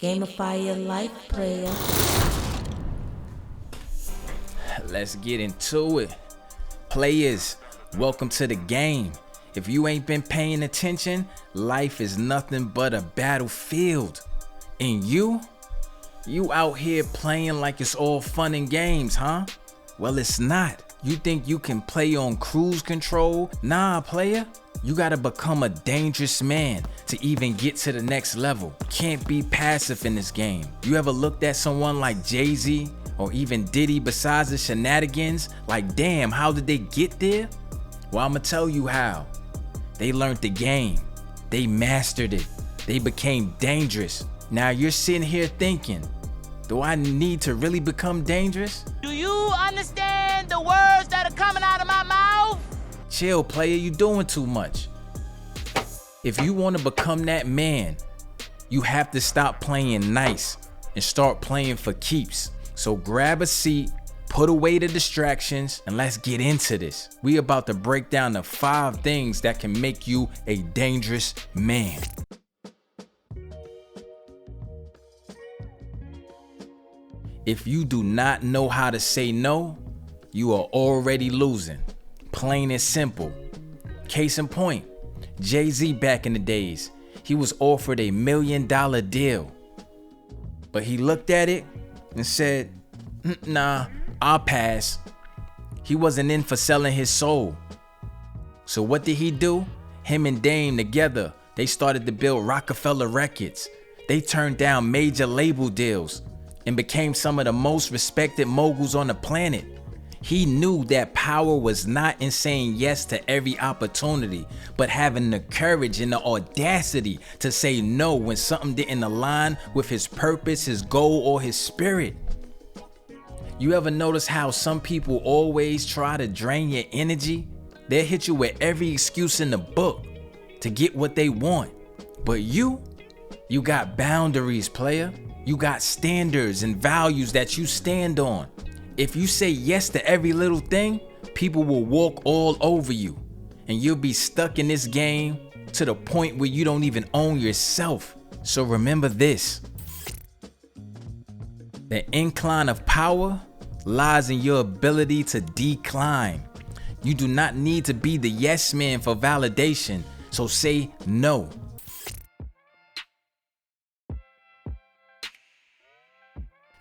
Gamify Your Life, player. Let's get into it. Players, welcome to the game. If you ain't been paying attention, life is nothing but a battlefield. And you out here playing like it's all fun and games, huh? Well, it's not. You think you can play on cruise control? Nah, player. You gotta become a dangerous man to even get to the next level. Can't be passive in this game. You ever looked at someone like Jay-Z or even Diddy besides the shenanigans? Like, damn, how did they get there? Well, I'ma tell you how. They learned the game. They mastered it. They became dangerous. Now you're sitting here thinking, do I need to really become dangerous? Do you understand the words that are coming out of my mouth? Chill, player, you doing too much. If you want to become that man, you have to stop playing nice and start playing for keeps. So grab a seat, put away the distractions, and let's get into this. We about to break down the 5 things that can make you a dangerous man. If you do not know how to say no, you are already losing. Plain and simple. Case in point, Jay-Z back in the days, he was offered $1 million deal. But he looked at it and said, nah, I'll pass. He wasn't in for selling his soul. So what did he do? Him and Dame together, they started to build Rockefeller Records. They turned down major label deals and became some of the most respected moguls on the planet. He knew that power was not in saying yes to every opportunity, but having the courage and the audacity to say no when something didn't align with his purpose, his goal, or his spirit. You ever notice how some people always try to drain your energy? They'll hit you with every excuse in the book to get what they want. But you got boundaries, player. You got standards and values that you stand on. If you say yes to every little thing, people will walk all over you, and you'll be stuck in this game to the point where you don't even own yourself. So remember this. The incline of power lies in your ability to decline. You do not need to be the yes man for validation, so say no.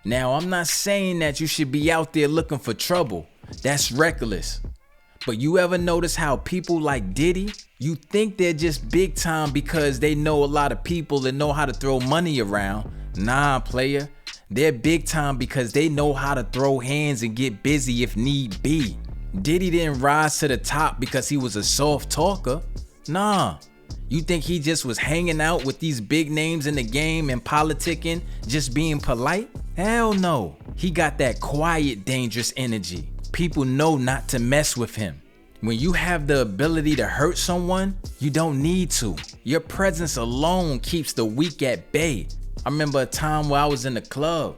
Now, I'm not saying that you should be out there looking for trouble. That's reckless. But you ever notice how people like Diddy, you think they're just big time because they know a lot of people and know how to throw money around? Nah, player. They're big time because they know how to throw hands and get busy if need be. Diddy didn't rise to the top because he was a soft talker. Nah. You think he just was hanging out with these big names in the game and politicking, just being polite? Hell no. He got that quiet, dangerous energy. People know not to mess with him. When you have the ability to hurt someone, you don't need to. Your presence alone keeps the weak at bay. I remember a time where I was in the club,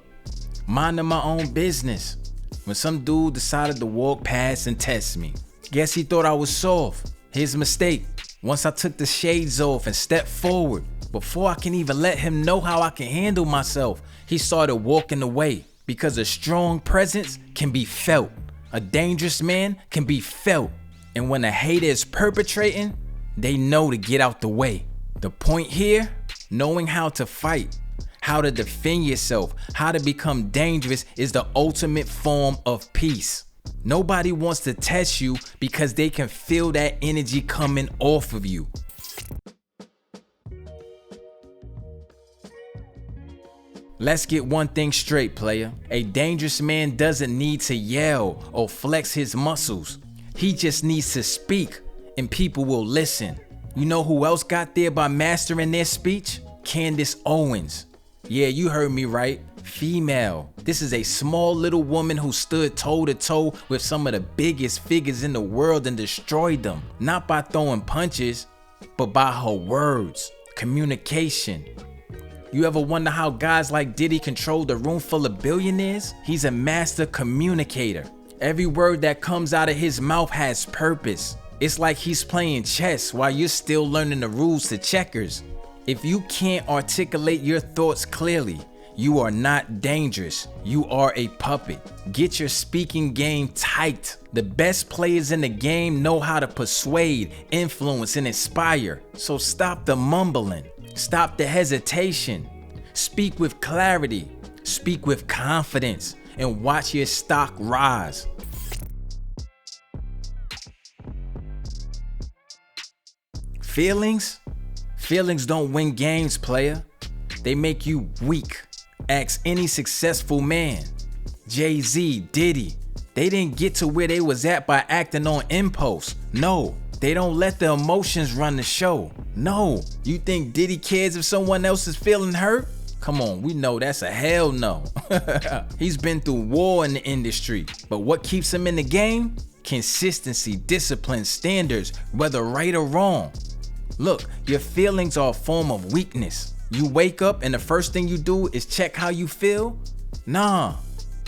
minding my own business, when some dude decided to walk past and test me. Guess he thought I was soft. His mistake. Once I took the shades off and stepped forward, before I can even let him know how I can handle myself, he started walking away, because a strong presence can be felt. A dangerous man can be felt. And when a hater is perpetrating, they know to get out the way. The point here, knowing how to fight, how to defend yourself, how to become dangerous is the ultimate form of peace. Nobody wants to test you because they can feel that energy coming off of you. Let's get one thing straight, player. A dangerous man doesn't need to yell or flex his muscles. He just needs to speak and people will listen. You know who else got there by mastering their speech? Candace Owens. Yeah, you heard me right. Female. This is a small little woman who stood toe to toe with some of the biggest figures in the world and destroyed them. Not by throwing punches, but by her words, communication. You ever wonder how guys like Diddy controlled a room full of billionaires? He's a master communicator. Every word that comes out of his mouth has purpose. It's like he's playing chess while you're still learning the rules to checkers. If you can't articulate your thoughts clearly, you are not dangerous. You are a puppet. Get your speaking game tight. The best players in the game know how to persuade, influence, and inspire. So stop the mumbling. Stop the hesitation. Speak with clarity. Speak with confidence. And watch your stock rise. Feelings don't win games, player. They make you weak. Ask any successful man. Jay-Z, Diddy, they didn't get to where they was at by acting on impulse. No, they don't let the emotions run the show. No, you think Diddy cares if someone else is feeling hurt? Come on, we know that's a hell no. He's been through war in the industry, but what keeps him in the game? Consistency, discipline, standards, whether right or wrong. Look, your feelings are a form of weakness. You wake up and the first thing you do is check how you feel? Nah,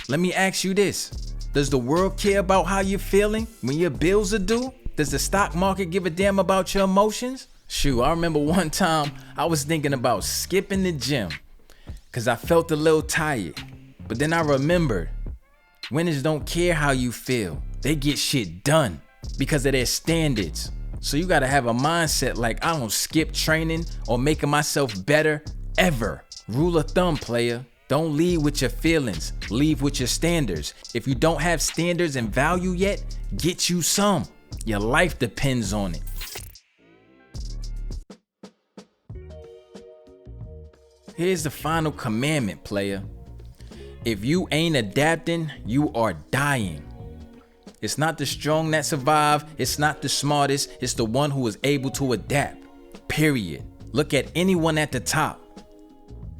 let me ask you this. Does the world care about how you're feeling when your bills are due? Does the stock market give a damn about your emotions? Shoot, I remember one time I was thinking about skipping the gym because I felt a little tired. But then I remembered, winners don't care how you feel. They get shit done because of their standards. So you gotta have a mindset like I don't skip training or making myself better ever. Rule of thumb, player. Don't lead with your feelings, lead with your standards. If you don't have standards and value yet, get you some. Your life depends on it. Here's the final commandment, player. If you ain't adapting, you are dying. It's not the strong that survive, it's not the smartest, it's the one who is able to adapt, period. Look at anyone at the top.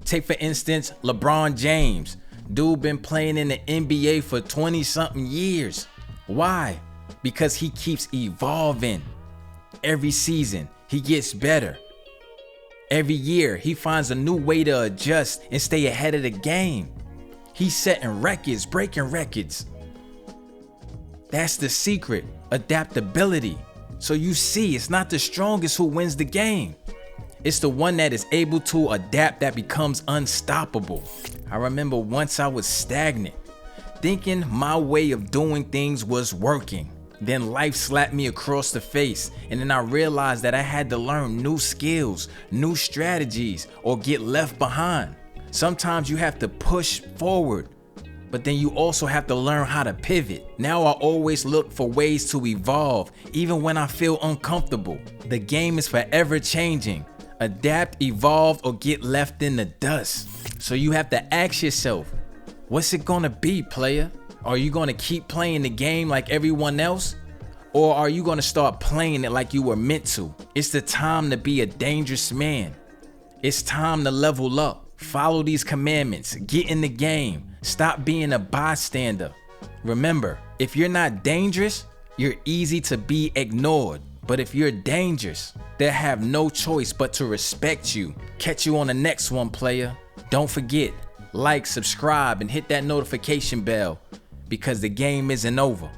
Take for instance, LeBron James. Dude been playing in the NBA for 20 something years. Why? Because he keeps evolving. Every season, he gets better. Every year, he finds a new way to adjust and stay ahead of the game. He's setting records, breaking records. That's the secret, adaptability. So you see, it's not the strongest who wins the game. It's the one that is able to adapt that becomes unstoppable. I remember once I was stagnant, thinking my way of doing things was working. Then life slapped me across the face, and then I realized that I had to learn new skills, new strategies, or get left behind. Sometimes you have to push forward, but then you also have to learn how to pivot. Now I always look for ways to evolve, even when I feel uncomfortable. The game is forever changing. Adapt, evolve, or get left in the dust. So you have to ask yourself, what's it gonna be, player? Are you gonna keep playing the game like everyone else? Or are you gonna start playing it like you were meant to? It's the time to be a dangerous man. It's time to level up. Follow these commandments. Get in the game. Stop being a bystander. Remember, if you're not dangerous, you're easy to be ignored. But if you're dangerous, they'll have no choice but to respect you. Catch you on the next one, player. Don't forget, like, subscribe, and hit that notification bell because the game isn't over.